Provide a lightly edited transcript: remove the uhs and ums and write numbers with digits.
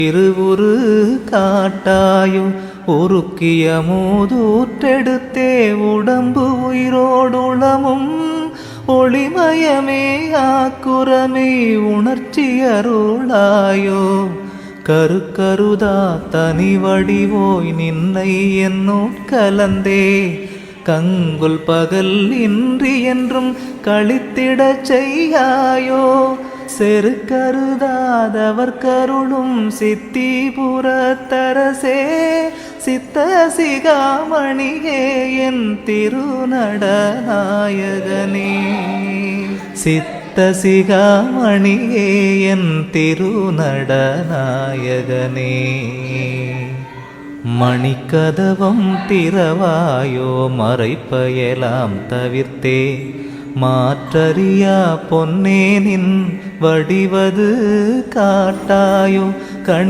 திருவுரு காட்டாயோ உருக்கிய மூதூற்றெடுத்தே உடம்பு உயிரோடுளமும் ஒளிமயமே ஆக்குரமே உணர்ச்சி அருளாயோ கருக்கருதா தனி வடிவோய் நின்னை என்னுட்கலந்தே கங்குல் பகல் இன்றி என்றும் கழித்திடச் செய்யாயோ செருக்கருதாதவர் கருளும் சித்திபுரத்தரசே சித்த சிகாமணியே என் திருநடநாயகனே சித்த சிகாமணியே என் திருநடநாயகனே மணிக்கதவம் திறவாயோ மறைப்பயலாம் தவிர்த்தே மாற்றறியா பொன்னே நின் வடிவது காட்டாயோ கணி